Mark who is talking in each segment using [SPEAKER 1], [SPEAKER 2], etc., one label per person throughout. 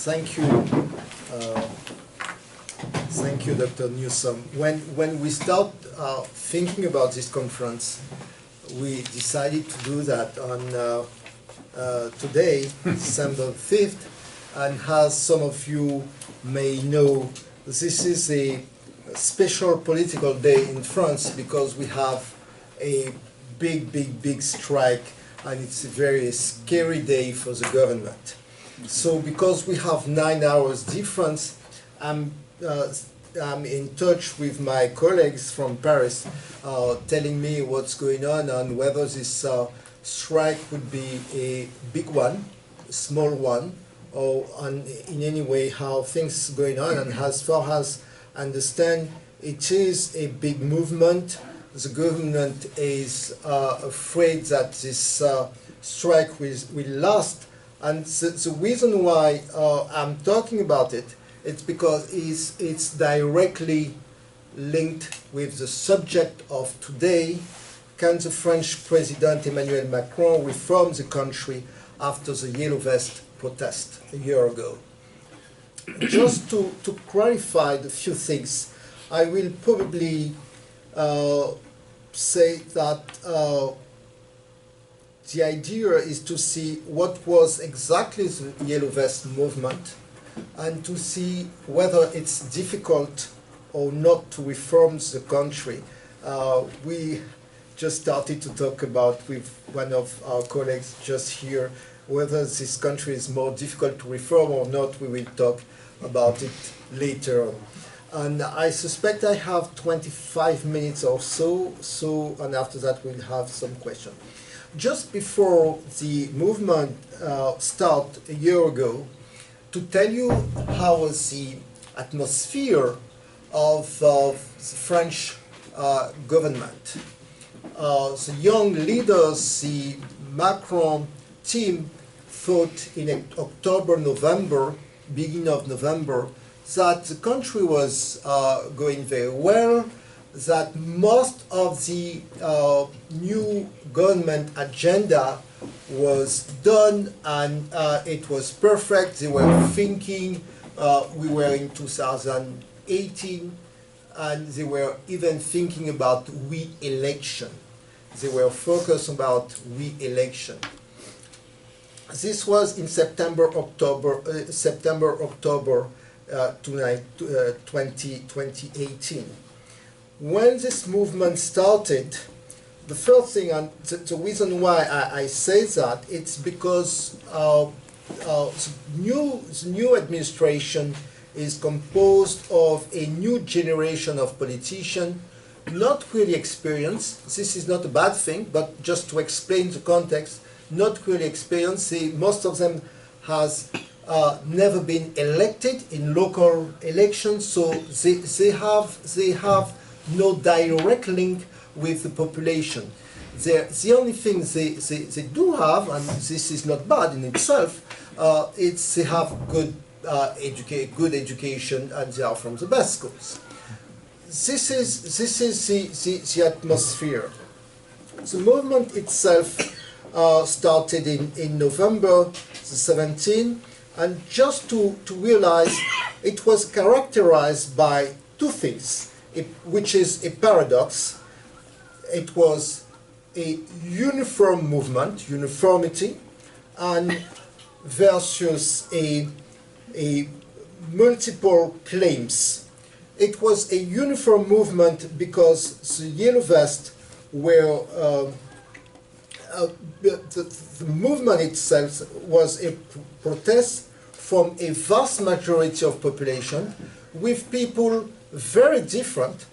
[SPEAKER 1] Thank you. Thank you, Dr. Newsom. When we start thinking about this conference, we decided to do that on today, December 5th, and as some of you may know, this is a special political day in France because we have a big strike, and it's a very scary day for the government. So because we have 9 hours difference, I'm in touch with my colleagues from Paris telling me what's going on and whether this strike would be a big one, a small one, or in any way how things are going on. And as far as I understand, it is a big movement. The government is afraid that this strike will last. And the reason why I'm talking about it, it's because it's directly linked with the subject of today. Can the French President Emmanuel Macron reform the country after the Yellow Vest protest a year ago? Just to clarify a few things, I will probably say that the idea is to see what was exactly the Yellow Vest movement and to see whether it's difficult or not to reform the country. We just started to talk about with one of our colleagues just here whether this country is more difficult to reform or not. We will talk about it later on. And I suspect I have 25 minutes or so, and after that we'll have some questions. Just before the movement started a year ago, to tell you how was the atmosphere of the French government. The young leaders, the Macron team, thought in October, November, beginning of November, that the country was going very well, that most of the new government agenda was done and it was perfect. They were thinking, we were in 2018, and they were even thinking about re-election. They were focused about re-election. This was in September, October 2018. When this movement started, the first thing, and the reason why I say that, it's because the new administration is composed of a new generation of politicians, not really experienced. This is not a bad thing, but just to explain the context, not really experienced. Most of them has never been elected in local elections, so they have no direct link with the population. The only thing they do have, and this is not bad in itself, it's they have good education and they are from the best schools. This is the atmosphere. The movement itself started in November the 17th, and just to realize it was characterized by two things, which is a paradox. It was a uniform movement, uniformity, and versus a multiple claims. It was a uniform movement because the Yellow Vest were the movement itself was a protest from a vast majority of population with people very different,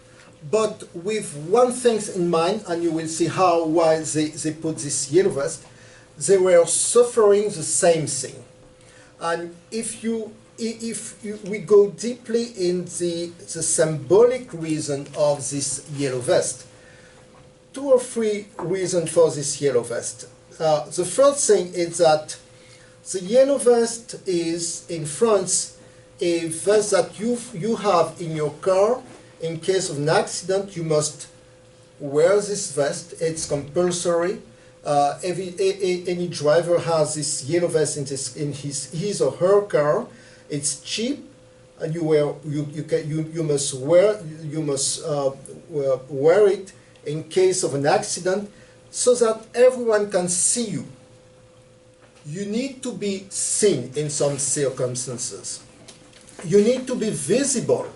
[SPEAKER 1] but with one thing in mind, and you will see why they put this Yellow Vest. They were suffering the same thing. And if we go deeply in the symbolic reason of this Yellow Vest, 2 or 3 reasons for this Yellow Vest. The first thing is that the Yellow Vest is, in France, a vest that you have in your car. In case of an accident, you must wear this vest. It's compulsory. Any driver has this Yellow Vest in his or her car. It's cheap, and you must wear it in case of an accident, so that everyone can see you. You need to be seen in some circumstances. You need to be visible.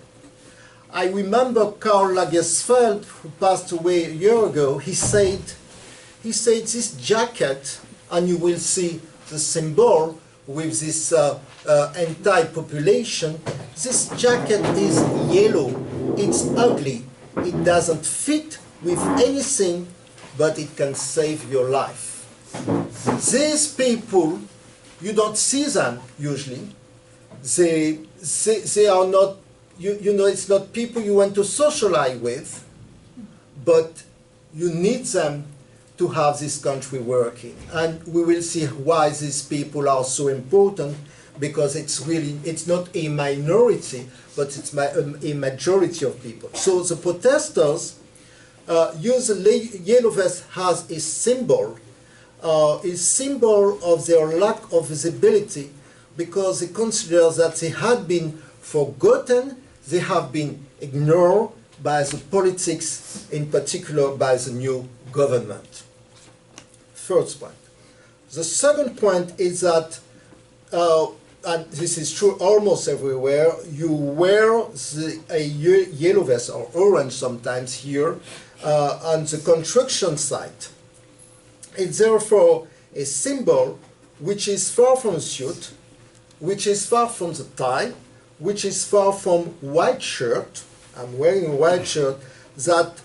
[SPEAKER 1] I remember Karl Lagerfeld, who passed away a year ago. He said, this jacket, and you will see the symbol with this anti-population. This jacket is yellow. It's ugly. It doesn't fit with anything, but it can save your life. These people, you don't see them usually. They are not, you know, it's not people you want to socialize with, but you need them to have this country working. And we will see why these people are so important, because it's not a minority, but it's a majority of people. So the protesters use the yellow vest as a symbol of their lack of visibility, because they consider that they had been forgotten, they have been ignored by the politics, in particular by the new government. First point. The second point is that, and this is true almost everywhere, you wear a yellow vest, or orange sometimes here, on the construction site. It's therefore a symbol which is far from a suit, which is far from the tie, which is far from white shirt. I'm wearing a white shirt that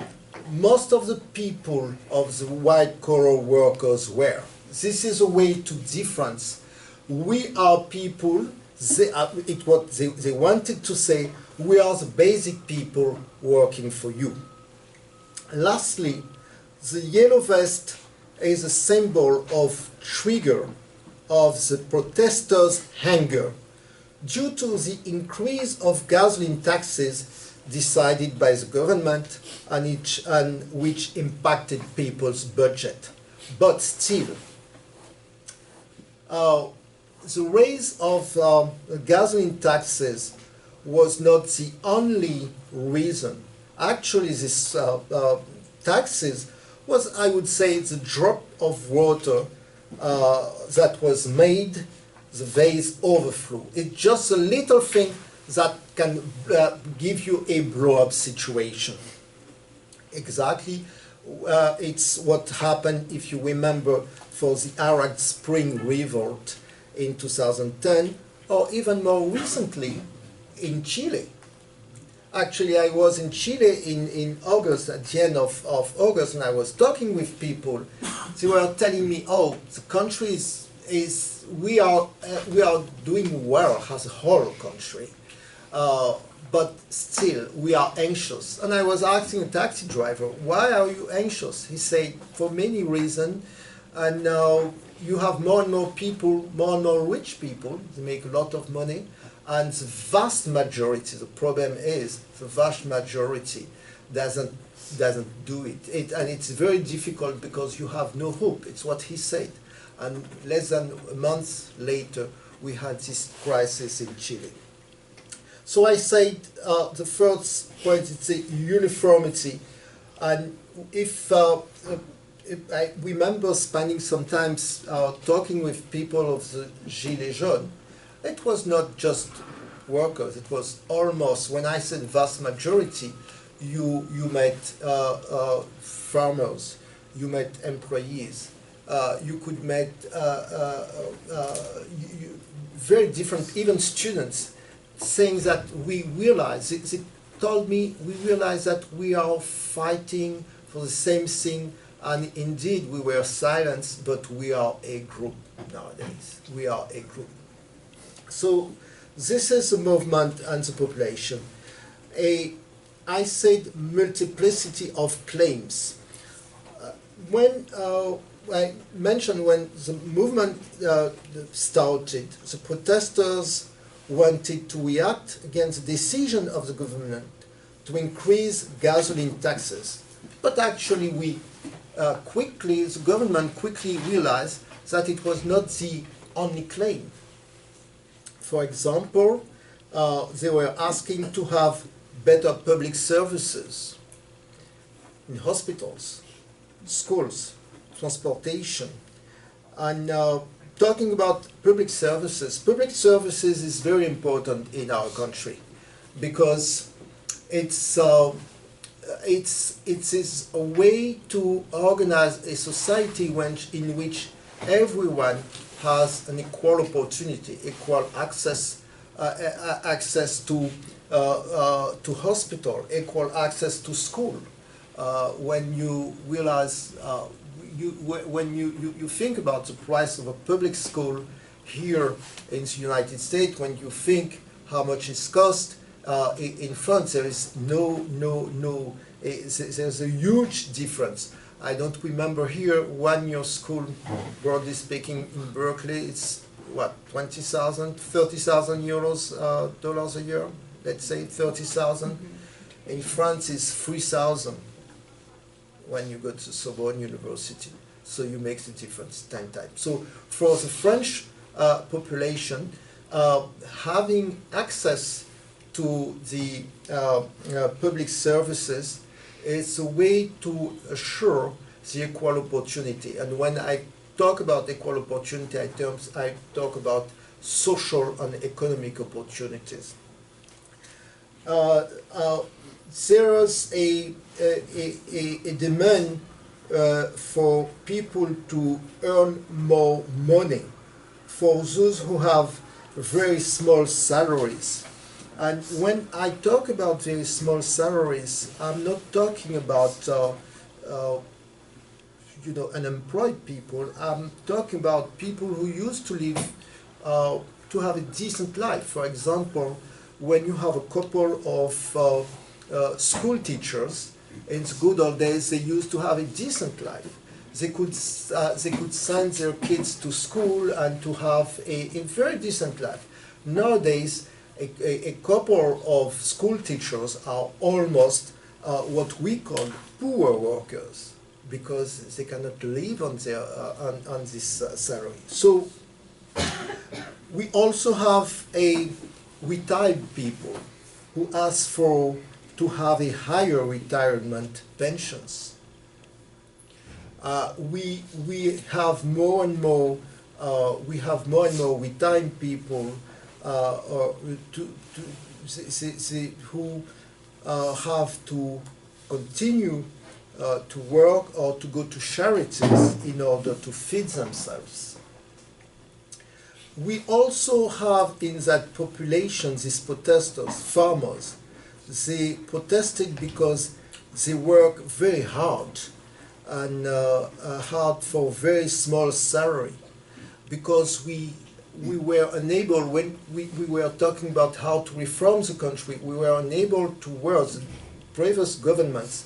[SPEAKER 1] most of the people of the white-collar workers wear. This is a way to difference. We are people, what they wanted to say, we are the basic people working for you. Lastly, the yellow vest is a symbol of trigger of the protesters' anger due to the increase of gasoline taxes decided by the government and which impacted people's budget. But still, the raise of gasoline taxes was not the only reason. Actually, this taxes was, I would say, the drop of water that was made the vase overflow. It's just a little thing that can give you a blow-up situation. Exactly, it's what happened, if you remember, for the Arab Spring Revolt in 2010, or even more recently in Chile. Actually, I was in Chile in August, at the end of August, and I was talking with people. They were telling me, oh, the country we are doing well as a whole country, but still we are anxious. And I was asking a taxi driver, why are you anxious? He said, for many reasons, and now you have more and more people, more and more rich people, they make a lot of money, and the vast majority, the problem is, the vast majority doesn't do it. And it's very difficult because you have no hope. It's what he said. And less than a month later, we had this crisis in Chile. So I said the first point is the uniformity. And if I remember spending some time talking with people of the Gilets jaunes, it was not just workers, it was almost, when I said vast majority, you met farmers, you met employees, you could meet very different, even students, saying that we realize, they told me, we realize that we are fighting for the same thing, and indeed we were silenced, but we are a group nowadays. We are a group. So this is the movement and the population. I said multiplicity of claims. When I mentioned when the movement started, the protesters wanted to react against the decision of the government to increase gasoline taxes. But actually the government quickly realized that it was not the only claim. For example, they were asking to have better public services in hospitals, schools, transportation. And talking about public services is very important in our country because it is a way to organize a society in which everyone has an equal opportunity, equal access, access to hospital, equal access to school. When you realize, when you think about the price of a public school here in the United States, when you think how much it costs, in France there is there's a huge difference. I don't remember here, one-year school, broadly speaking, in Berkeley, it's what, 20,000, 30,000 euros, dollars a year, let's say 30,000. In France, it's 3,000 when you go to Sorbonne University. So you make the difference 10 times. So for the French population, having access to the public services is a way to assure the equal opportunity. And when I talk about equal opportunity, I talk about social and economic opportunities. There is a demand for people to earn more money, for those who have very small salaries. And when I talk about very small salaries, I'm not talking about unemployed people. I'm talking about people who used to live, to have a decent life. For example, when you have a couple of school teachers, in the good old days, they used to have a decent life. They could send their kids to school and to have a very decent life. Nowadays, a couple of school teachers are almost what we call poor workers because they cannot live on their on this salary. So we also have a retired people who ask to have a higher retirement pensions. We have more and more retired people who have to continue to work or to go to charities in order to feed themselves. We also have in that population these protesters, farmers. They protested because they work very hard and hard for very small salary, because we were unable, when we were talking about how to reform the country, we were unable to work. The previous governments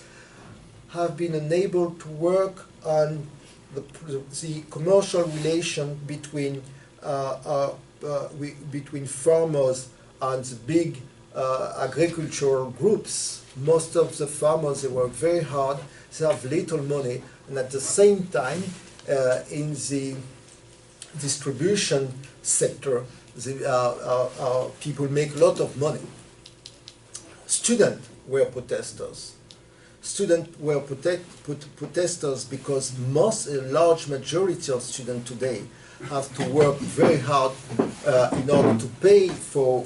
[SPEAKER 1] have been unable to work on the commercial relation between farmers and the big agricultural groups. Most of the farmers, they work very hard, they have little money, and at the same time, in the distribution sector, people make a lot of money. Students were protesters. Students were protesters because a large majority of students today have to work very hard in order to pay for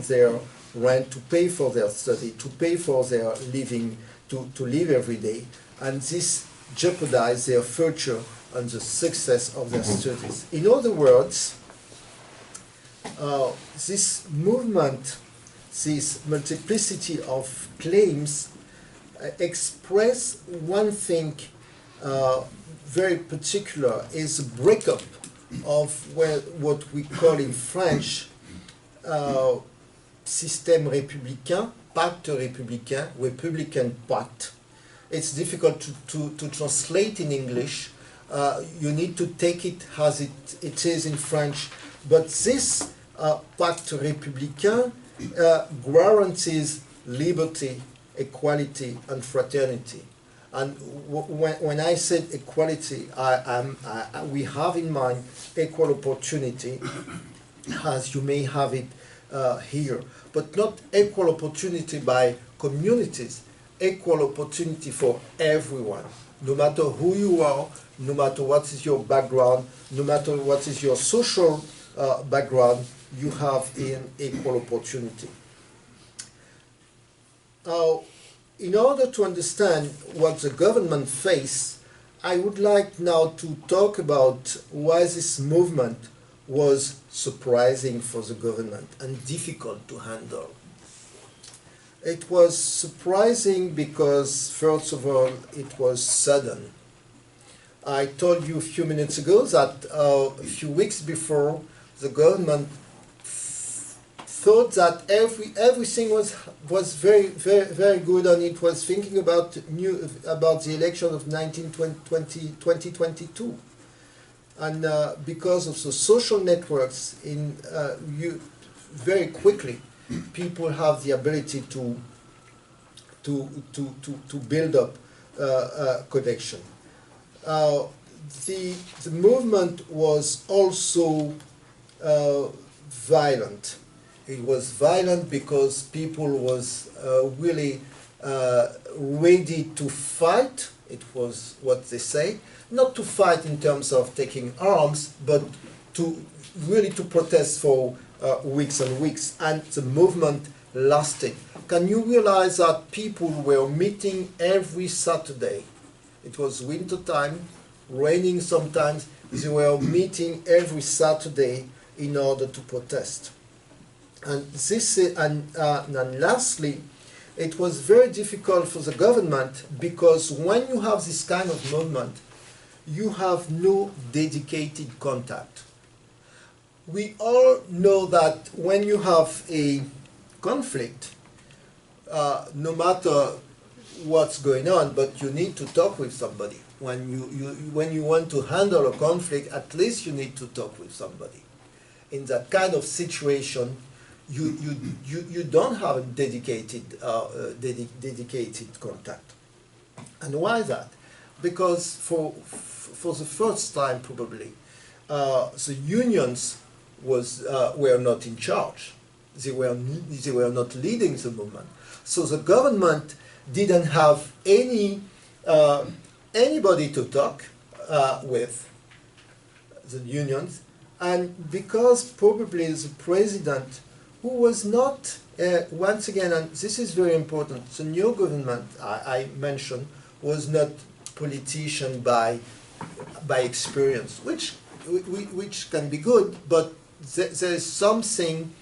[SPEAKER 1] their rent, to pay for their study, to pay for their living, to live every day, and this jeopardizes their future and the success of their studies. In other words, this movement, this multiplicity of claims express one thing very particular, is a breakup of what we call in French système républicain, pacte républicain, Republican Pact. It's difficult to translate in English. You need to take it as it is in French. But this pacte républicain guarantees liberty, equality, and fraternity. And when I said equality, we have in mind equal opportunity, as you may have it here, but not equal opportunity by communities, equal opportunity for everyone, no matter who you are, no matter what is your background, no matter what is your social background, you have an equal opportunity. In order to understand what the government faced, I would like now to talk about why this movement was surprising for the government and difficult to handle. It was surprising because, first of all, it was sudden. I told you a few minutes ago that a few weeks before, the government thought that everything was very good, and it was thinking about the election of 2022. And because of the social networks, very quickly, people have the ability to build up a connection. The movement was also violent. It was violent because people was really ready to fight. It was what they say, not to fight in terms of taking arms, but to really to protest for weeks and weeks, and the movement lasted. Can you realize that people were meeting every Saturday? It was winter time, raining sometimes. They were meeting every Saturday in order to protest. And lastly, it was very difficult for the government because when you have this kind of movement, you have no dedicated contact. We all know that when you have a conflict, no matter what's going on, but you need to talk with somebody. When you want to handle a conflict, at least you need to talk with somebody. In that kind of situation, you don't have a dedicated contact. And why that? Because for the first time probably, the unions were not in charge. They were not leading the movement. So the government didn't have anybody to talk with, the unions, and because probably the president, who was not, once again, and this is very important, the new government I mentioned was not politician by experience, which can be good, but there is something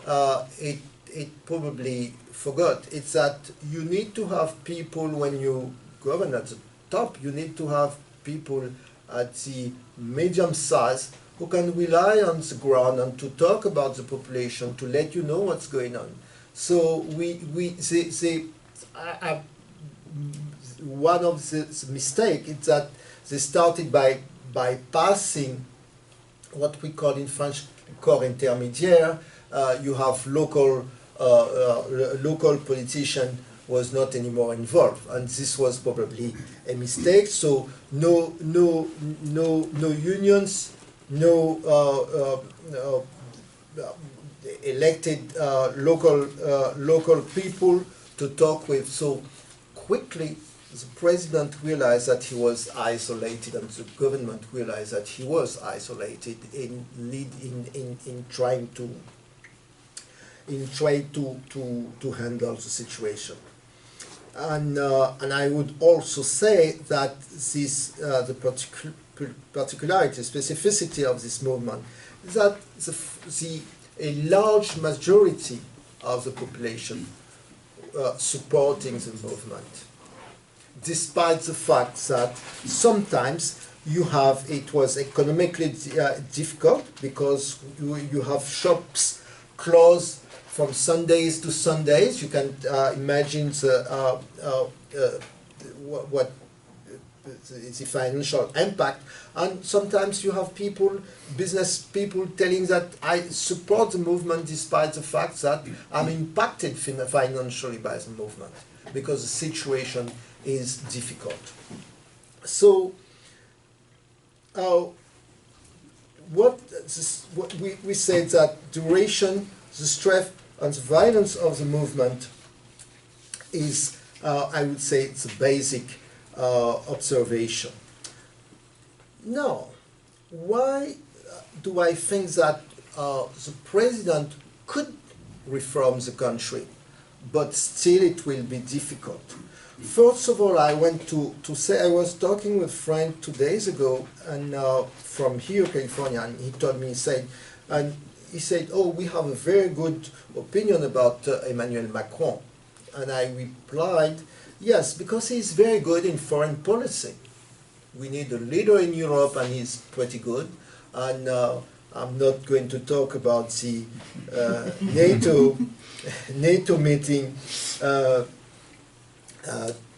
[SPEAKER 1] it probably forgot. It's that you need to have people, when you govern at the top, you need to have people at the medium size who can rely on the ground and to talk about the population, to let you know what's going on. So one of the mistakes is that they started by passing what we call in French corps intermédiaire. You have local politician was not anymore involved, and this was probably a mistake. So no unions, no elected local people to talk with. So quickly, the president realized that he was isolated, and the government realized that he was isolated in trying to handle the situation. And I would also say that this the particularity, specificity of this movement is that a large majority of the population supporting the movement, despite the fact that sometimes it was economically difficult because you have shops closed from Sundays to Sundays. You can imagine what the financial impact, and sometimes you have business people telling that I support the movement despite the fact that I'm impacted financially by the movement because the situation is difficult. So we say that duration, the strength, and the violence of the movement is, I would say, the basic observation. Now, why do I think that the president could reform the country, but still it will be difficult? First of all, I want to say I was talking with a friend 2 days ago, and from here, California, and he told me, he said, oh, we have a very good opinion about Emmanuel Macron. And I replied, yes, because he's very good in foreign policy. We need a leader in Europe, and he's pretty good. And I'm not going to talk about the NATO meeting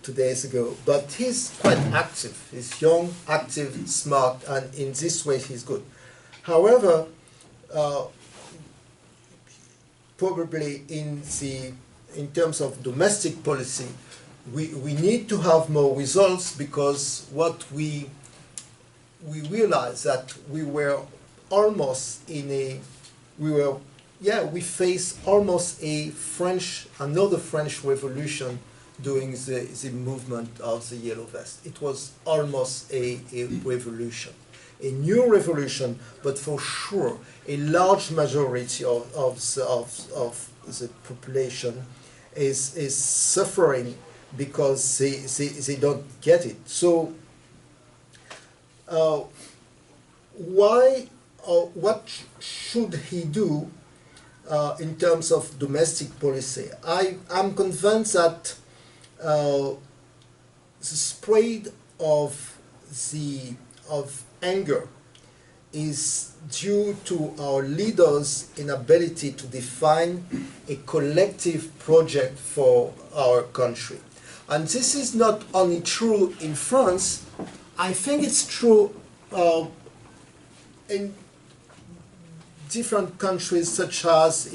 [SPEAKER 1] 2 days ago, but he's quite active. He's young, active, smart, and in this way he's good. However, probably in terms of domestic policy, we need to have more results, because what we realized that we were almost we faced almost another French Revolution during the movement of the Yellow Vest. It was almost a revolution, a new revolution, but for sure a large majority of the population is suffering because they don't get it. So what should he do in terms of domestic policy? I'm convinced that the spread of anger is due to our leaders' inability to define a collective project for our country. And this is not only true in France, I think it's true in different countries, such as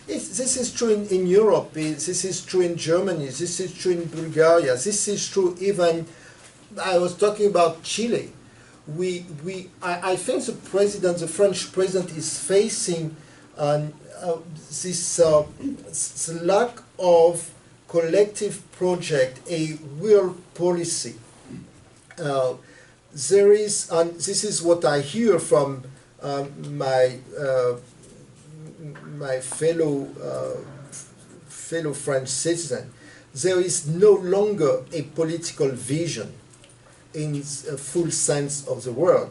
[SPEAKER 1] this is true in Europe, this is true in Germany, this is true in Bulgaria, this is true even, I was talking about Chile. I think the French president is facing this lack of collective project, a real policy. There is, and this is what I hear from my fellow French citizen. There is no longer a political vision in a full sense of the word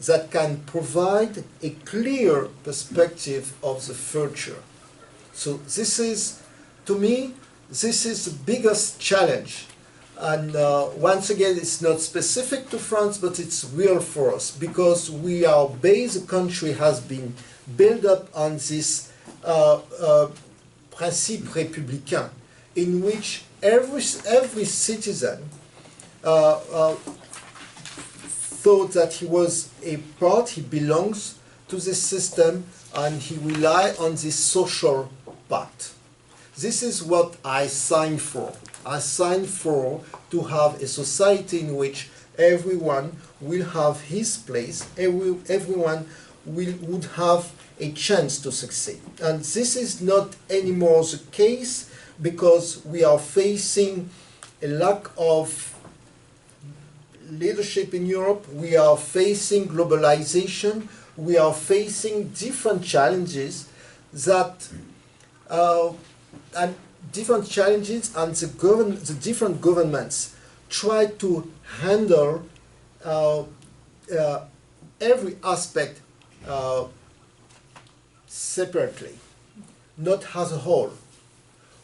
[SPEAKER 1] that can provide a clear perspective of the future. So this is, to me, this is the biggest challenge. And once again, it's not specific to France, but it's real for us, because the country has been built up on this principe républicain, in which every citizen thought that he was a part, he belongs to the system, and he relies on this social pact. This is what I signed for. I signed for to have a society in which everyone will have his place, everyone would have a chance to succeed. And this is not anymore the case, because we are facing a lack of leadership in Europe, we are facing globalization, we are facing different challenges and the different governments try to handle every aspect separately, not as a whole.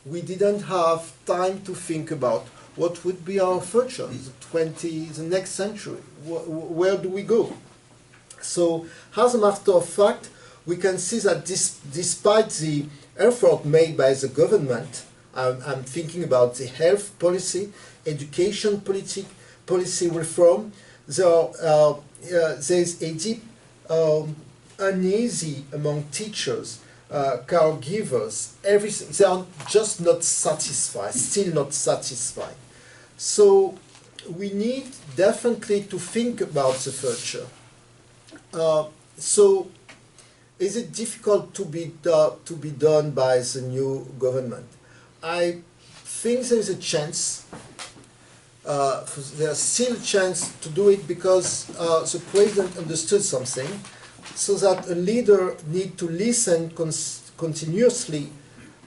[SPEAKER 1] We didn't have time to think about what would be our future, the next century. Where do we go? So, as a matter of fact, we can see that despite the effort made by the government, I'm thinking about the health policy, education policy reform, there's a deep uneasy among teachers, caregivers, everything. They are just not satisfied, still not satisfied. So we need definitely to think about the future. So, is it difficult to be done by the new government? I think there is a chance. There's still a chance to do it because the president understood something, so that a leader needs to listen continuously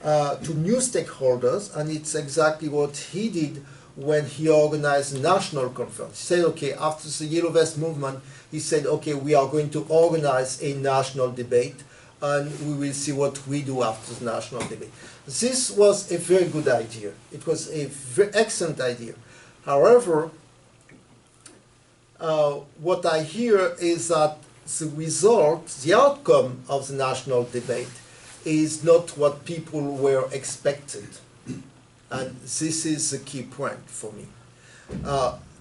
[SPEAKER 1] to new stakeholders, and it's exactly what he did when he organized a national conference. He said, okay, after the Yellow Vest movement, he said, okay, we are going to organize a national debate, and we will see what we do after the national debate. This was a very good idea. It was a very excellent idea. However, what I hear is that the result, the outcome of the national debate is not what people were expected. And this is the key point for me.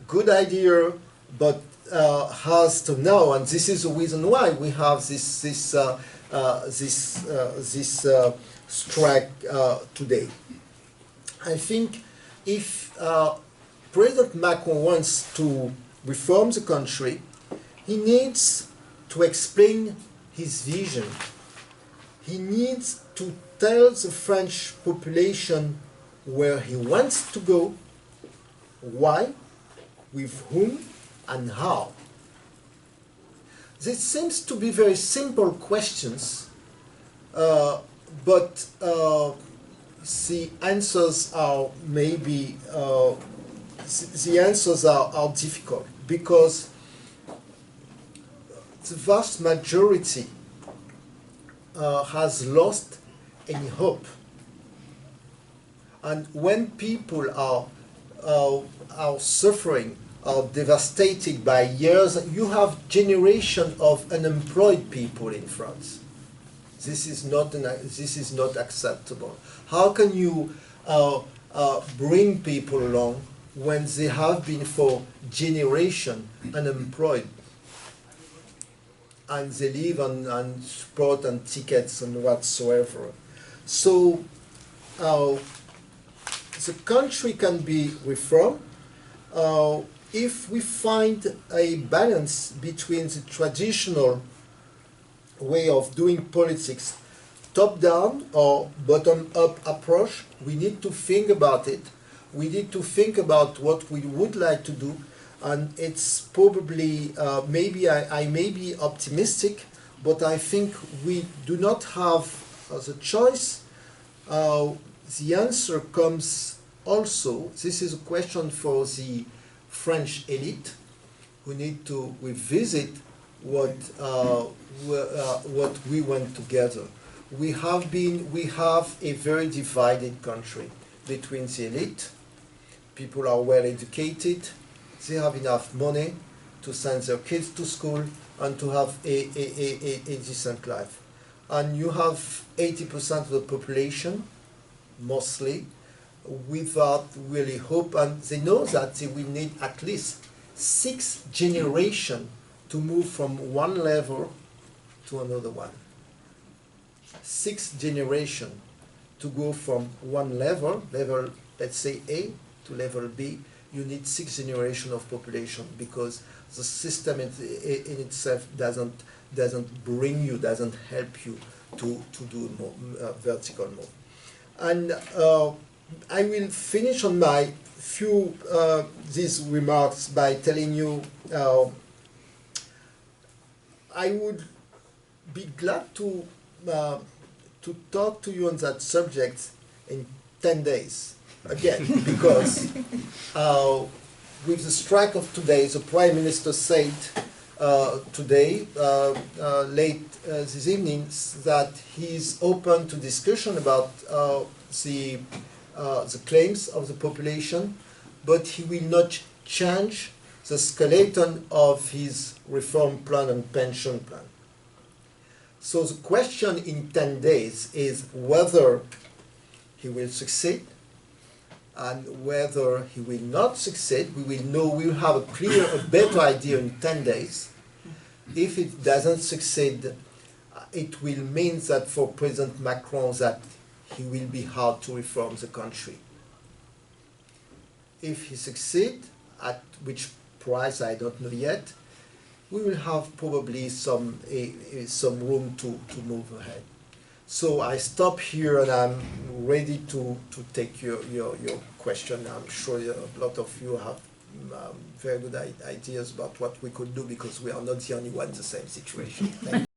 [SPEAKER 1] Good idea, but has to know, and this is the reason why we have this strike today. I think if President Macron wants to reform the country, he needs to explain his vision. He needs to tell the French population where he wants to go, why, with whom, and how. This seems to be very simple questions, but the answers are maybe the answers are difficult, because the vast majority has lost any hope. And when people are suffering, are devastated by years, you have generation of unemployed people in France. This is not acceptable. How can you bring people along when they have been for generation unemployed, and they live on support and tickets and whatsoever? So the country can be reformed if we find a balance between the traditional way of doing politics, top-down or bottom-up approach. We need to think about it. We need to think about what we would like to do, and it's probably, maybe I may be optimistic, but I think we do not have the choice. The answer comes also, this is a question for the French elite, who need to revisit what we went together. We have a very divided country between the elite. People are well educated, they have enough money to send their kids to school and to have a decent life. And you have 80% of the population, mostly, without really hope, and they know that they will need at least 6 generations to move from one level to another one. 6 generations to go from one level, let's say A, to level B. You need 6 generations of population, because the system in itself doesn't bring you, doesn't help you to do more vertical move. And I will finish on my few these remarks by telling you I would be glad to talk to you on that subject in 10 days again, because with the strike of today, the Prime Minister said today, late this evening, that he's open to discussion about the claims of the population, but he will not change the skeleton of his reform plan and pension plan. So the question in 10 days is whether he will succeed, and whether he will not succeed. We will know, we will have a better idea in 10 days. If it doesn't succeed, it will mean that for President Macron that he will be hard to reform the country. If he succeeds, at which price I don't know yet, we will have probably some room to move ahead. So I stop here, and I'm ready to take your question. I'm sure a lot of you have very good ideas about what we could do, because we are not the only one in the same situation. Thank you.